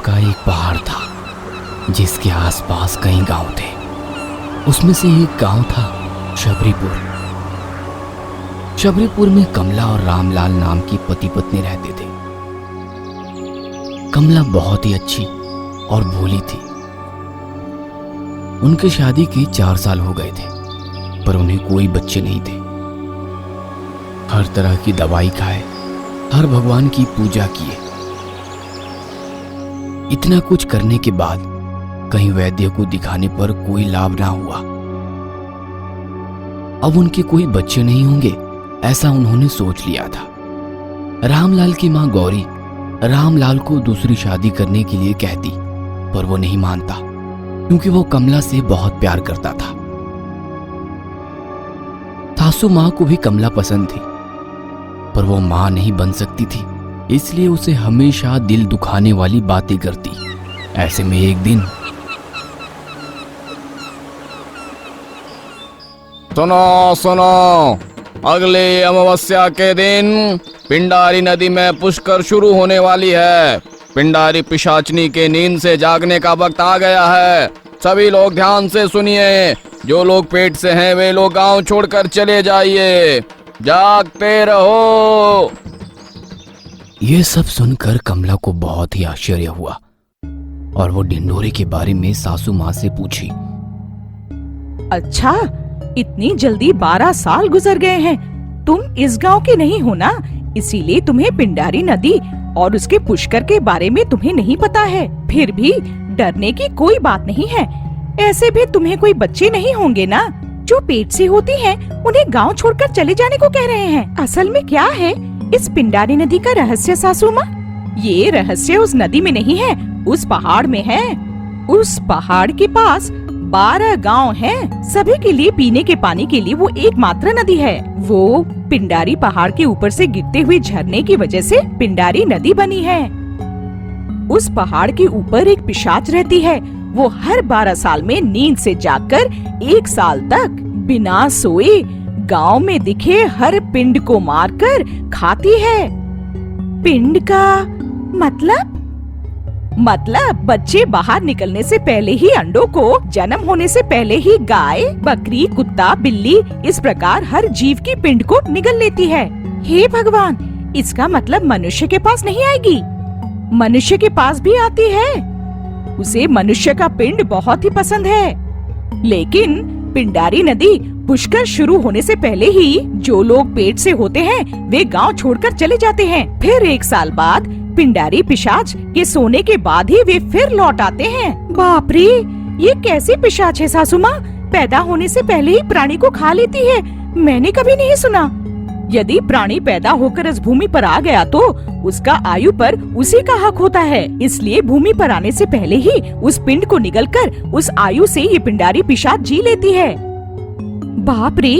का एक पहाड़ था जिसके आसपास कई गांव थे। उसमें से एक गांव था शबरीपुर। शबरीपुर में कमला और रामलाल नाम की पति पत्नी रहते थे। कमला बहुत ही अच्छी और भोली थी। उनकी शादी के 4 साल हो गए थे, पर उन्हें कोई बच्चे नहीं थे। हर तरह की दवाई खाए, हर भगवान की पूजा किए। इतना कुछ करने के बाद कहीं वैद्य को दिखाने पर कोई लाभ ना हुआ। अब उनके कोई बच्चे नहीं होंगे, ऐसा उन्होंने सोच लिया था। रामलाल की मां गौरी रामलाल को दूसरी शादी करने के लिए कहती, पर वो नहीं मानता क्योंकि वो कमला से बहुत प्यार करता था। सासू मां को भी कमला पसंद थी, पर वो मां नहीं बन सकती थी, इसलिए उसे हमेशा दिल दुखाने वाली बातें करती। ऐसे में एक दिन सुनो सुनो, अगले अमावस्या के दिन पिंडारी नदी में पुष्कर शुरू होने वाली है। पिंडारी पिशाचनी के नींद से जागने का वक्त आ गया है। सभी लोग ध्यान से सुनिए। जो लोग पेट से हैं वे लोग गांव छोड़कर चले जाइए। जागते रहो। ये सब सुनकर कमला को बहुत ही आश्चर्य हुआ और वो ढिंढोरे के बारे में सासू माँ से पूछी। अच्छा, इतनी जल्दी 12 साल गुजर गए हैं। तुम इस गांव के नहीं हो ना, इसीलिए तुम्हें पिंडारी नदी और उसके पुष्कर के बारे में तुम्हें नहीं पता है। फिर भी डरने की कोई बात नहीं है। ऐसे भी तुम्हें कोई बच्चे नहीं होंगे ना। जो पेट से होती हैं, उन्हें गांव छोड़कर चले जाने को कह रहे हैं। असल में क्या है इस पिंडारी नदी का रहस्य सासू माँ? ये रहस्य उस नदी में नहीं है, उस पहाड़ में है। उस पहाड़ के पास 12 गांव हैं। सभी के लिए पीने के पानी के लिए वो एकमात्र नदी है। वो पिंडारी पहाड़ के ऊपर से गिरते हुए झरने की वजह से पिंडारी नदी बनी है। उस पहाड़ के ऊपर एक पिशाच रहती है। वो हर 12 साल में नींद से जागकर 1 साल तक बिना सोए गांव में दिखे हर पिंड को मारकर खाती है। पिंड का मतलब बच्चे बाहर निकलने से पहले ही अंडों को, जन्म होने से पहले ही गाय, बकरी, कुत्ता, बिल्ली, इस प्रकार हर जीव की पिंड को निगल लेती है। हे भगवान, इसका मतलब मनुष्य के पास नहीं आएगी। मनुष्य के पास भी आती है। उसे मनुष्य का पिंड बहुत ही पसंद है। लेकिन पिंडारी नदी पुष्कर शुरू होने से पहले ही जो लोग पेट से होते हैं वे गांव छोड़कर चले जाते हैं। फिर 1 साल बाद पिंडारी पिशाच के सोने के बाद ही वे फिर लौट आते हैं। बाप रे, ये कैसी पिशाच है सासू माँ? पैदा होने से पहले ही प्राणी को खा लेती है। मैंने कभी नहीं सुना। यदि प्राणी पैदा होकर इस भूमि पर आ गया तो उसका आयु पर उसी का हक होता है। इसलिए भूमि पर आने से पहले ही उस पिंड को निगलकर उस आयु से ये पिंडारी पिशाच जी लेती है। बाप रे,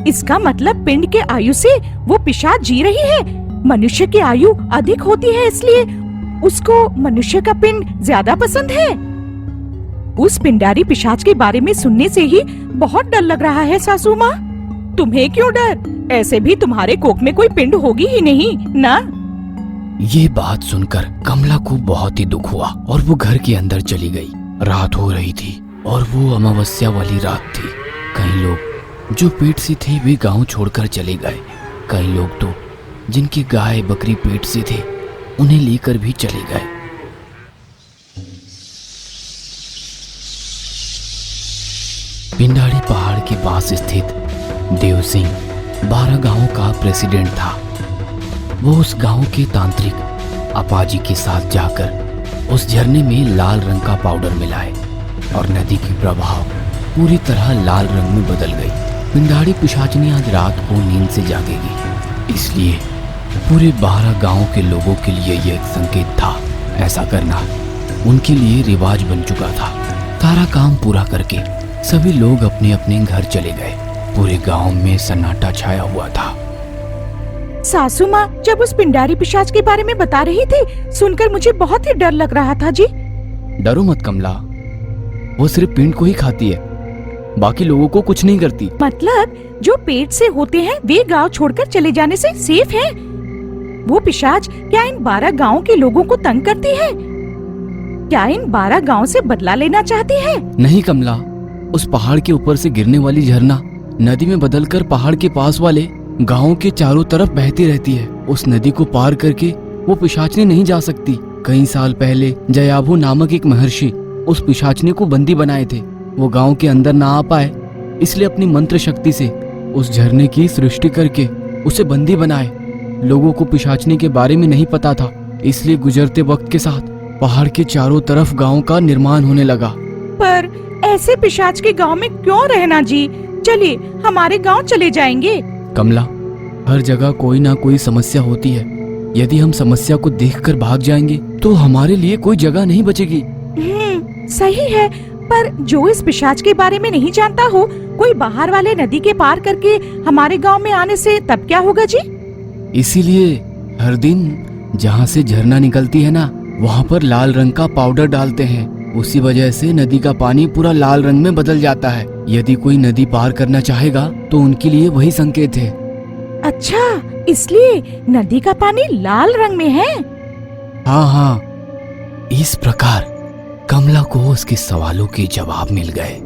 इसका मतलब पिंड के आयु से वो पिशाच जी रही है। मनुष्य की आयु अधिक होती है, इसलिए उसको मनुष्य का पिंड ज्यादा पसंद है। उस पिंडारी पिशाच के बारे में सुनने से ही बहुत डर लग रहा है सासू माँ। तुम्हें क्यों डर? ऐसे भी तुम्हारे कोख में कोई पिंड होगी ही नहीं ना। ये बात सुनकर कमला को बहुत ही दुख हुआ और वो घर के अंदर चली गई। रात हो रही थी और वो अमावस्या वाली रात थी। कई लोग जो पेट से थे वे गांव छोड़कर चले गए। कई लोग तो जिनकी गाय बकरी पेट से थे उन्हें लेकर भी चले गए। पिंडारी पहाड़ के पास स्थित देव सिंह 12 गांवों का प्रेसिडेंट था। वो उस गांव के तांत्रिक अपाजी के साथ जाकर उस झरने में लाल रंग का पाउडर मिलाए और नदी की प्रवाह पूरी तरह लाल रंग में बदल गई। पिंडारी पिशाचनी आज रात को नींद से जागेगी, इसलिए पूरे 12 गांवों के लोगों के लिए यह एक संकेत था। ऐसा करना उनके लिए रिवाज बन चुका था। सारा काम पूरा करके सभी लोग अपने अपने घर चले गए। पूरे गांव में सन्नाटा छाया हुआ था। सासू माँ जब उस पिंडारी पिशाच के बारे में बता रही थी, सुनकर मुझे बहुत ही डर लग रहा था जी। डरो मत कमला, वो सिर्फ पिंड को ही खाती है, बाकी लोगों को कुछ नहीं करती। मतलब जो पेट से होते हैं वे गांव छोड़कर चले जाने से सेफ हैं? वो पिशाच क्या इन 12 गांवों के लोगों को तंग करती है? क्या इन 12 गांव से बदला लेना चाहती है? नहीं कमला, उस पहाड़ के ऊपर से गिरने वाली झरना नदी में बदलकर पहाड़ के पास वाले गांवों के चारों तरफ बहती रहती है। उस नदी को पार करके वो पिशाचनी नहीं जा सकती। कई साल पहले जयाभू नामक एक महर्षि उस पिशाचनी को बंदी बनाए थे। वो गांव के अंदर ना आ पाए, इसलिए अपनी मंत्र शक्ति से उस झरने की सृष्टि करके उसे बंदी बनाए। लोगों को पिशाचनी के बारे में नहीं पता था, इसलिए गुजरते वक्त के साथ पहाड़ के चारों तरफ गांव का निर्माण होने लगा। पर ऐसे पिशाच के गांव में क्यों रहना जी? चलिए हमारे गांव चले जाएंगे। कमला, हर जगह कोई ना कोई समस्या होती है। यदि हम समस्या को देखकर भाग जाएंगे तो हमारे लिए कोई जगह नहीं बचेगी। सही है, पर जो इस पिशाच के बारे में नहीं जानता हो, कोई बाहर वाले नदी के पार करके हमारे गांव में आने से तब क्या होगा जी? इसीलिए हर दिन जहाँ से झरना निकलती है ना, वहाँ पर लाल रंग का पाउडर डालते हैं। उसी वजह से नदी का पानी पूरा लाल रंग में बदल जाता है। यदि कोई नदी पार करना चाहेगा तो उनके लिए वही संकेत है। अच्छा, इसलिए नदी का पानी लाल रंग में है? हाँ, इस प्रकार कमला को उसके सवालों के जवाब मिल गए।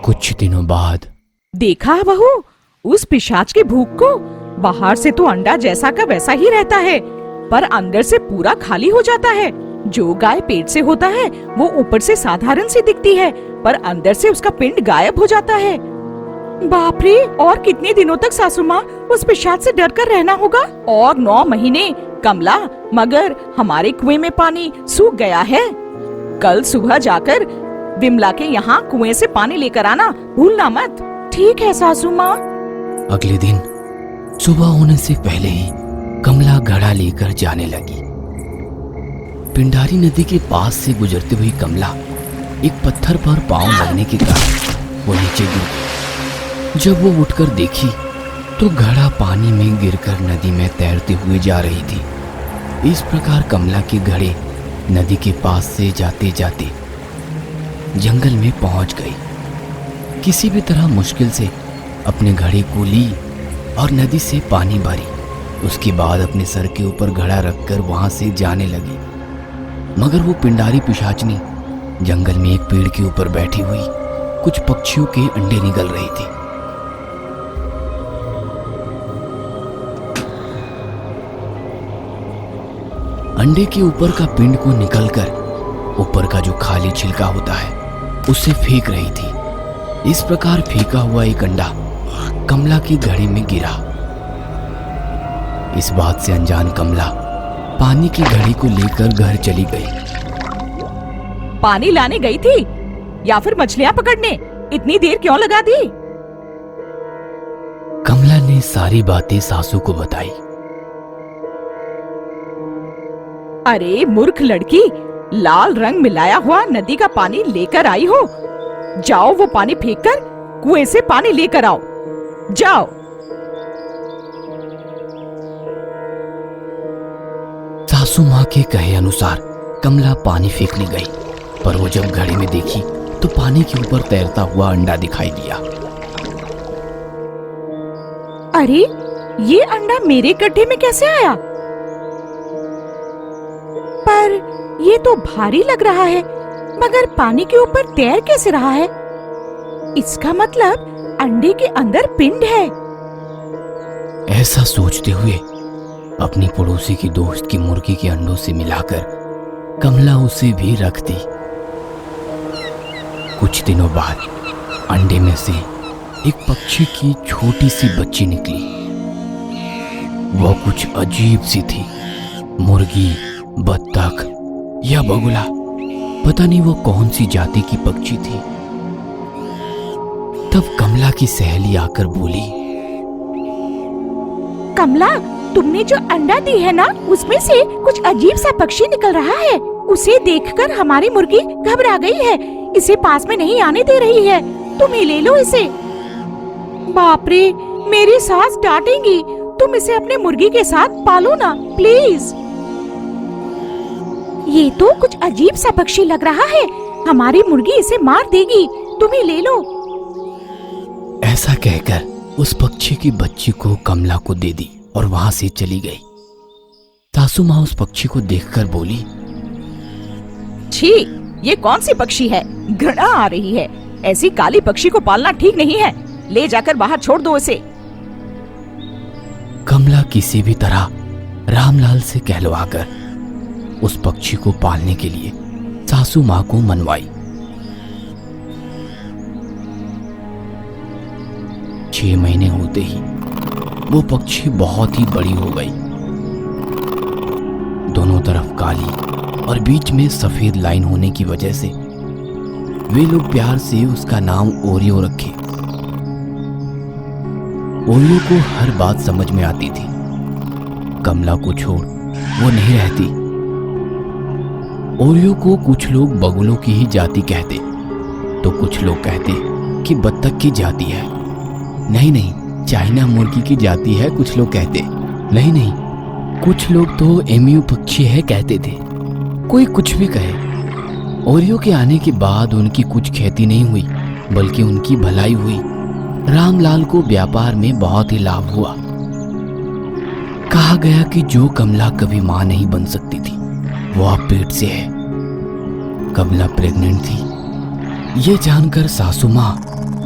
कुछ दिनों बाद देखा बहू, उस पिशाच के भूख को? बाहर से तो अंडा जैसा का वैसा ही रहता है, पर अंदर से पूरा खाली हो जाता है। जो गाय पेट से होता है वो ऊपर से साधारण सी दिखती है, पर अंदर से उसका पिंड गायब हो जाता है। बाप रे, और कितने दिनों तक सासू माँ उस पिशाच से डर कर रहना होगा? और 9 महीने। कमला, मगर हमारे कुएं में पानी सूख गया है। कल सुबह जाकर विमला के यहाँ कुएं से पानी लेकर आना, भूलना मत। ठीक है सासू माँ। अगले दिन सुबह होने से पहले ही कमला घड़ा लेकर जाने लगी। पिंडारी नदी के पास से गुजरती हुई कमला एक पत्थर पर पांव लगने के कारण वो नीचे गिर गई। जब वो उठकर देखी तो घड़ा पानी में गिरकर नदी में तैरते हुए जा रही थी। इस प्रकार कमला के घड़े नदी के पास से जाते जाते जंगल में पहुंच गई। किसी भी तरह मुश्किल से अपने घड़े को ली और नदी से पानी भरी। उसके बाद अपने सर के ऊपर घड़ा रखकर वहां से जाने लगी। मगर वो पिंडारी पिशाचनी जंगल में एक पेड़ के ऊपर बैठी हुई कुछ पक्षियों के अंडे निगल रही थी। अंडे के ऊपर का पिंड को निकलकर ऊपर का जो खाली छिलका होता है उसे फेंक रही थी। इस प्रकार फेंका हुआ एक अंडा कमला की घड़ी में गिरा। इस बात से अनजान कमला पानी की घड़ी को लेकर घर चली गई। पानी लाने गई थी या फिर मछलियाँ पकड़ने? इतनी देर क्यों लगा दी? कमला ने सारी बातें सासू को बताई। अरे मूर्ख लड़की, लाल रंग मिलाया हुआ नदी का पानी लेकर आई हो। जाओ वो पानी फेंककर कुएं से पानी लेकर आओ। जाओ। सासू माँ के कहे अनुसार कमला पानी फेंकने गई, पर वो जब घड़े में देखी तो पानी के ऊपर तैरता हुआ अंडा दिखाई दिया। अरे, ये अंडा मेरे गड्ढे में कैसे आया? पर ये तो भारी लग रहा है, मगर पानी के ऊपर तैर कैसे रहा है? इसका मतलब अंडे के अंदर पिंड है। ऐसा सोचते हुए अपनी पड़ोसी की दोस्त की मुर्गी के अंडों से मिलाकर कमला उसे भी रख दी। कुछ दिनों बाद अंडे में से एक पक्षी की छोटी सी बच्ची निकली। वह कुछ अजीब सी थी, मुर्गी, बत्तख या बगुला, पता नहीं वो कौन सी जाति की पक्षी थी। तब कमला की सहेली आकर बोली, कमला, तुमने जो अंडा दी है ना, उसमें से कुछ अजीब सा पक्षी निकल रहा है। उसे देखकर हमारी मुर्गी घबरा गई है, इसे पास में नहीं आने दे रही है। तुम ही ले लो इसे। बाप रे, मेरी सास डांटेंगी। तुम इसे अपने मुर्गी के साथ पालो ना, प्लीज। ये तो कुछ अजीब सा पक्षी लग रहा है, हमारी मुर्गी इसे मार देगी। तुम ही ले लो। ऐसा कहकर उस पक्षी की बच्ची को कमला को दे दी और वहां से चली गई। सासू माँ उस पक्षी को देखकर बोली, छी, ये कौन सी पक्षी है? घृणा आ रही है। ऐसी काली पक्षी को पालना ठीक नहीं है। ले जाकर बाहर छोड़ दो इसे। कमला किसी भी तरह रामलाल से कहलवाकर उस पक्षी को पालने के लिए सासू माँ को मनवाई। 6 महीने होते ही वो पक्षी बहुत ही बड़ी हो गई। दोनों तरफ काली और बीच में सफेद लाइन होने की वजह से वे लोग प्यार से उसका नाम ओरियो रखे। ओरियो को हर बात समझ में आती थी। कमला को छोड़ वो नहीं रहती। ओरियो को कुछ लोग बगुलों की ही जाति कहते, तो कुछ लोग कहते कि बत्तख की जाति है। नहीं, चाइना मुर्गी की जाति है, कुछ लोग कहते। नहीं, कुछ लोग तो एमियू पक्षी है कहते थे। कोई कुछ भी कहे, ओरियो के आने के बाद उनकी कुछ खेती नहीं हुई, बल्कि उनकी भलाई हुई। रामलाल को व्यापार में बहुत ही लाभ हुआ। कहा गया कि जो कमला कभी मां नहीं बन सकती थी, वो अब पेट से है। कमला प्रेग्नेंट थी। ये जानकर सासू माँ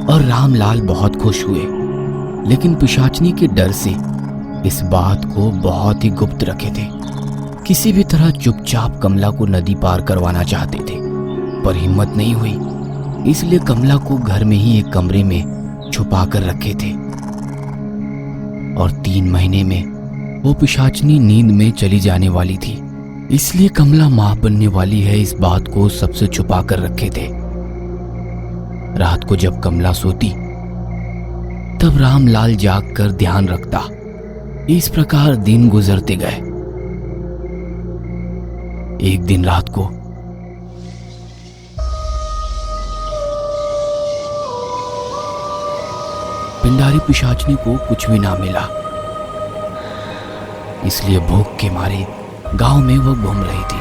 और रामलाल बहुत खुश हुए, लेकिन पिशाचनी के डर से इस बात को बहुत ही गुप्त रखे थे। किसी भी तरह चुपचाप कमला को नदी पार करवाना चाहते थे, पर हिम्मत नहीं हुई। इसलिए कमला को घर में ही एक कमरे में छुपा कर रखे थे और 3 महीने में वो पिशाचनी नींद में चली जाने वाली थी। इसलिए कमला मां बनने वाली है, इस बात को सबसे छुपा कर रखे थे। रात को जब कमला सोती तब रामलाल जाग कर ध्यान रखता। इस प्रकार दिन गुजरते गए। एक दिन रात को पिंडारी पिशाचनी को कुछ भी ना मिला, इसलिए भूख के मारे गांव में वो घूम रही थी।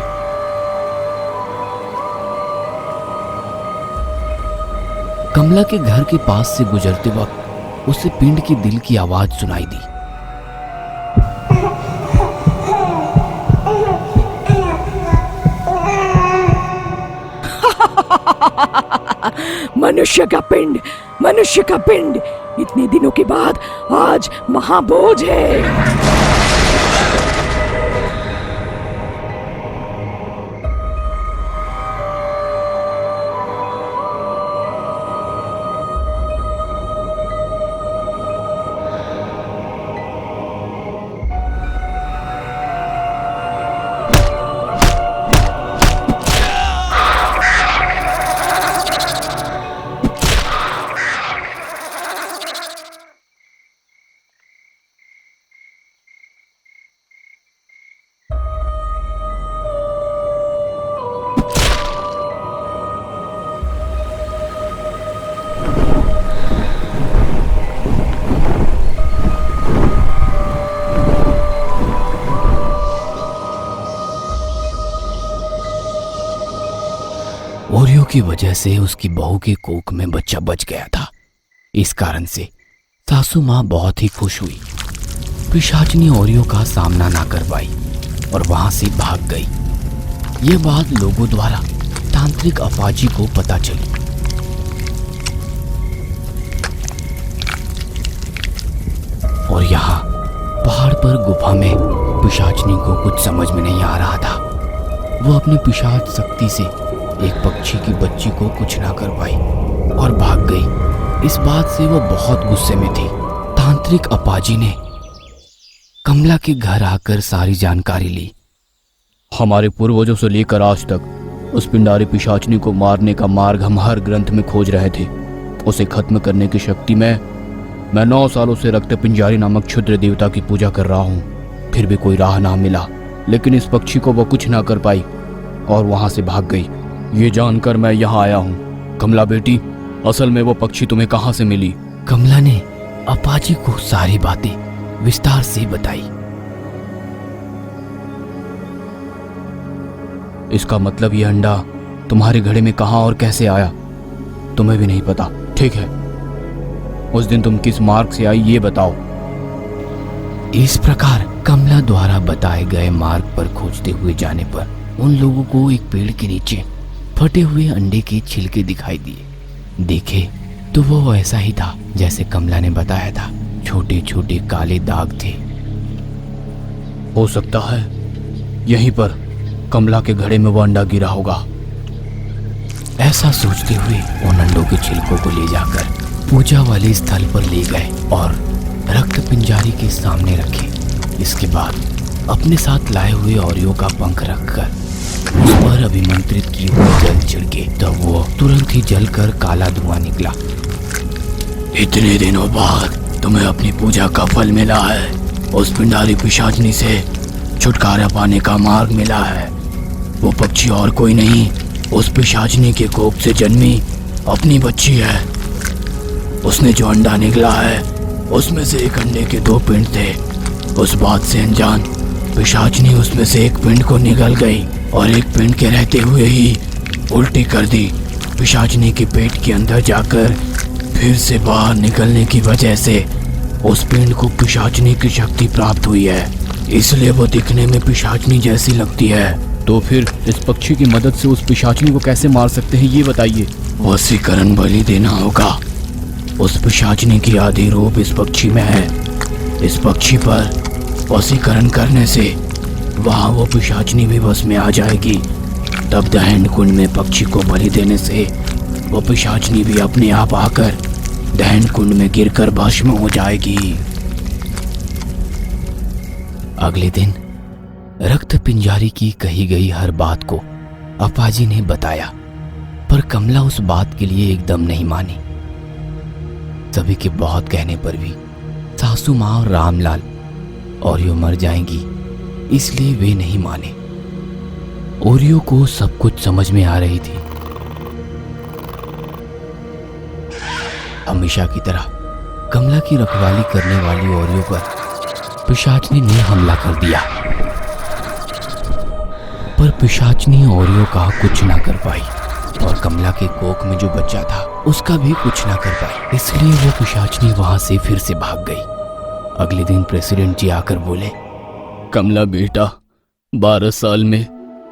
कमला के घर के पास से गुजरते वक्त उसे पिंड की दिल की आवाज सुनाई दी। मनुष्य का पिंड, इतने दिनों के बाद आज महाभोज है। की वजह से उसकी बहू के कोख में बच्चा बच गया था। इस कारण से सासू माँ बहुत ही खुश हुई। पिशाचनी ओरियो का सामना ना कर पाई और वहां से भाग गई। ये बात लोगों द्वारा तांत्रिक अपाची को पता चली। और यहाँ पहाड़ पर गुफा में पिशाचनी को कुछ समझ में नहीं आ रहा था। वो अपनी पिशाच शक्ति से एक पक्षी की बच्ची को कुछ ना कर पाई और भाग गई। इस बात से वो बहुत गुस्से में थी। तांत्रिक अपाजी ने कमला के घर आकर सारी जानकारी ली। हमारे पूर्वजों से लेकर आज तक उस पिंडारी पिशाचनी को मारने का मार्ग हम हर ग्रंथ में खोज रहे थे। उसे खत्म करने की शक्ति मैं 9 सालों से रक्त पिंजारी नामक क्षुद्र देवता की पूजा कर रहा हूँ। फिर भी कोई राह ना मिला, लेकिन इस पक्षी को वो कुछ ना कर पाई और वहां से भाग गई। ये जानकर मैं यहाँ आया हूँ। कमला बेटी, असल में वो पक्षी तुम्हें कहाँ से मिली? कमला ने अपाची को सारी बातें विस्तार से बताई। इसका मतलब ये अंडा तुम्हारे घड़े में कहाँ और कैसे आया? तुम्हें भी नहीं पता, ठीक है। उस दिन तुम किस मार्ग से आई ये बताओ। इस प्रकार कमला द्वारा बताए गए मार्ग पर खोजते हुए जाने पर उन लोगों को एक पेड़ के नीचे फटे हुए अंडे के छिलके दिखाई दिए। देखे तो वो ऐसा ही था जैसे कमला ने बताया था। छोटे छोटे काले दाग थे। हो सकता है यहीं पर कमला के घड़े में वो अंडा गिरा होगा। ऐसा सोचते हुए उन अंडों के छिलकों को ले जाकर पूजा वाले स्थल पर ले गए और रक्त पिंजारी के सामने रखे। इसके बाद अपने साथ लाए हुए ओरियो का पंख रखकर उस पर अभिमंत्रित किए हुए जल छिड़के। तब वो तुरंत ही जलकर काला धुआं निकला। इतने दिनों बाद तुम्हें अपनी पूजा का फल मिला है। उस पिंडारी पिशाचनी से छुटकारा पाने का मार्ग मिला है। वो पक्षी और कोई नहीं, उस पिशाचनी के कोख से जन्मी अपनी बच्ची है। उसने जो अंडा निकला है उसमें से एक अंडे के 2 पिंड थे। उस बात से अनजान पिशाचनी उसमें से एक पिंड को निगल गई और एक पिंड के रहते हुए ही उल्टी कर दी। पिशाचनी के पेट के अंदर जाकर फिर से बाहर निकलने की वजह से उस पिंड को पिशाचनी की शक्ति प्राप्त हुई है, इसलिए वो दिखने में पिशाचनी जैसी लगती है। तो फिर इस पक्षी की मदद से उस पिशाचनी को कैसे मार सकते हैं ये बताइए। वशीकरण बलि देना होगा। उस पिशाचनी की आदि रूप इस पक्षी में है। इस पक्षी पर वशीकरण करने से वहाँ वो पिशाचनी भी बस में आ जाएगी। तब दहन कुंड में पक्षी को बलि देने से वो पिशाचनी भी अपने आप आकर दहन कुंड में गिरकर भस्म हो जाएगी। अगले दिन रक्त पिंजारी की कही गई हर बात को अपाजी ने बताया, पर कमला उस बात के लिए एकदम नहीं मानी। सभी के बहुत कहने पर भी सासू माँ और रामलाल ओरियो मर जाएंगी, इसलिए वे नहीं माने। ओरियो को सब कुछ समझ में आ रही थी। हमेशा की तरह कमला की रखवाली करने वाली ओरियो पर पिशाचनी ने हमला कर दिया, पर पिशाचनी ओरियो का कुछ ना कर पाई और कमला के कोख में जो बच्चा था उसका भी कुछ ना कर पाई। इसलिए वो पिशाचनी वहां से फिर से भाग गई। अगले दिन प्रेसिडेंट जी आकर बोले, कमला बेटा, 12 साल में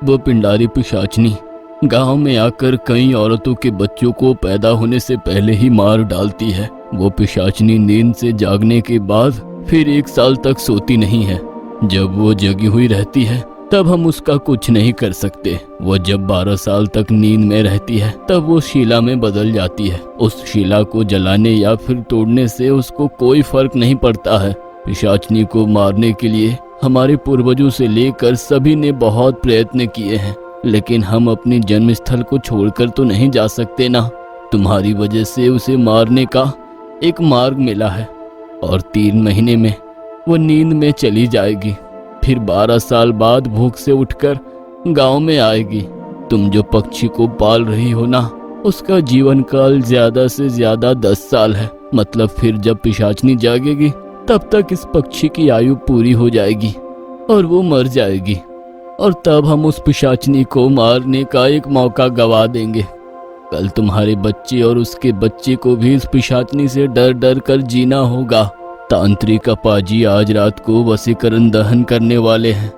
वो पिंडारी पिशाचनी गांव में आकर कई औरतों के बच्चों को पैदा होने से पहले ही मार डालती है। वो पिशाचनी नींद से जागने के बाद फिर 1 साल तक सोती नहीं है। जब वो जगी हुई रहती है तब हम उसका कुछ नहीं कर सकते। वो जब 12 साल तक नींद में रहती है तब वो शिला में बदल जाती है। उस शिला को जलाने या फिर तोड़ने से उसको कोई फर्क नहीं पड़ता है। पिशाचनी को मारने के लिए हमारे पूर्वजों से लेकर सभी ने बहुत प्रयत्न किए हैं, लेकिन हम अपनी जन्म स्थल को छोड़कर तो नहीं जा सकते ना। तुम्हारी वजह से उसे मारने का एक मार्ग मिला है और 3 महीने में वो नींद में चली जाएगी। फिर 12 साल बाद भूख से उठकर गांव में आएगी। तुम जो पक्षी को पाल रही हो ना, उसका जीवन काल ज्यादा से ज्यादा 10 साल है। मतलब फिर जब पिशाचनी जागेगी तब तक इस पक्षी की आयु पूरी हो जाएगी और वो मर जाएगी, और तब हम उस पिशाचनी को मारने का एक मौका गवा देंगे। कल तुम्हारे बच्चे और उसके बच्चे को भी इस पिशाचनी से डर डर कर जीना होगा। तांत्रिक अपाजी आज रात को वशीकरण दहन करने वाले हैं।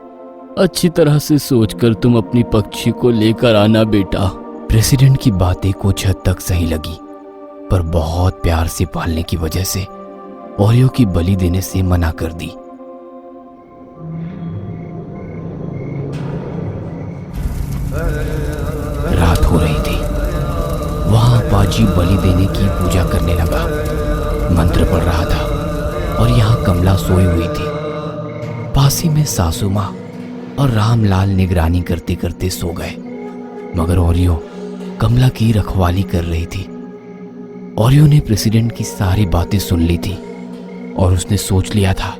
अच्छी तरह से सोचकर तुम अपनी पक्षी को लेकर आना बेटा। प्रेसिडेंट की बातें कुछ हद तक सही लगी, पर बहुत प्यार से पालने की वजह से ओरियो की बलि देने से मना कर दी। रात हो रही थी। वहां अपाजी बलि देने की पूजा करने लगा। मंत्र पढ़ रहा था और यहाँ कमला सोई हुई थी। पास ही में सासू माँ और रामलाल निगरानी करते करते सो गए, मगर ओरियो कमला की रखवाली कर रही थी। ओरियो ने प्रेसिडेंट की सारी बातें सुन ली थी और उसने सोच लिया था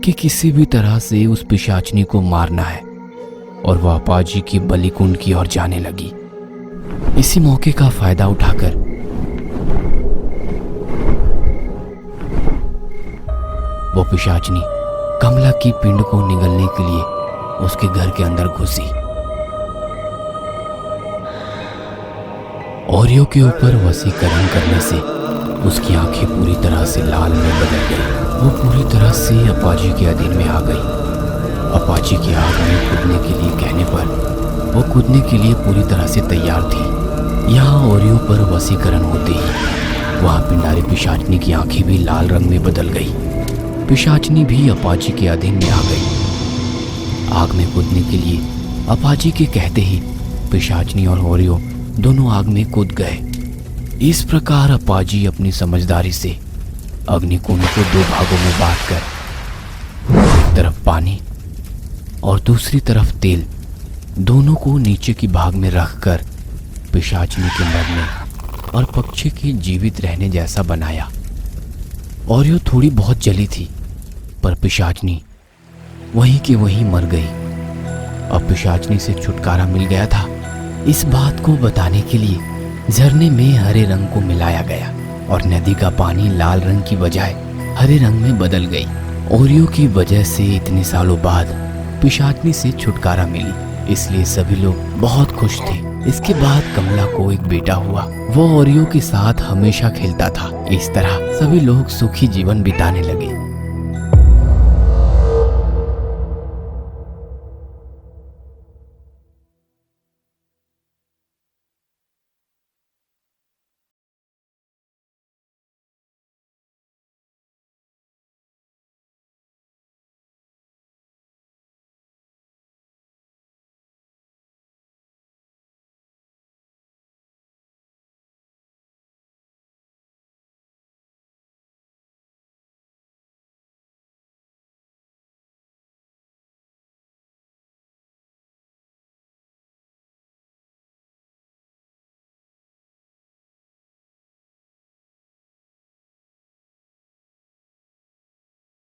कि किसी भी तरह से उस पिशाचनी को मारना है, और वह अपाजी की बलि कुंड की ओर जाने लगी। इसी मौके का फायदा उठाकर वो पिशाचनी कमला की पिंड को निगलने के लिए उसके घर के अंदर घुसी। ओरियो के ऊपर वशीकरण करने से उसकी आंखें पूरी तरह से लाल में बदल गई। वो पूरी तरह से अपाजी के अधीन में आ गई। अपाजी की आग में कूदने के लिए कहने पर वो कूदने के लिए पूरी तरह से तैयार थी। यहाँ ओरियो पर वशीकरण होते ही वहाँ पिंडारी पिशाचनी की आंखें भी लाल रंग में बदल गई। पिशाचनी भी अपाजी के अधीन में आ गई। आग में कूदने के लिए अपाजी के कहते ही पिशाचनी और ओरियो दोनों आग में कूद गए। इस प्रकार अपाजी अपनी समझदारी से अग्निकुंड को दो भागों में बांटकर एक तरफ पानी और दूसरी तरफ तेल दोनों को नीचे की भाग में रखकर पिशाचनी के मरने और पक्षी के जीवित रहने जैसा बनाया। ओरियो थोड़ी बहुत जली थी, पर पिशाचनी वहीं के वहीं मर गई। अब पिशाचनी से छुटकारा मिल गया था। इस बात को बताने के लिए झरने में हरे रंग को मिलाया गया और नदी का पानी लाल रंग की बजाय हरे रंग में बदल गई। ओरियो की वजह से इतने सालों बाद पिशाचनी से छुटकारा मिली, इसलिए सभी लोग बहुत खुश थे। इसके बाद कमला को एक बेटा हुआ। वो ओरियो के साथ हमेशा खेलता था। इस तरह सभी लोग सुखी जीवन बिताने लगे।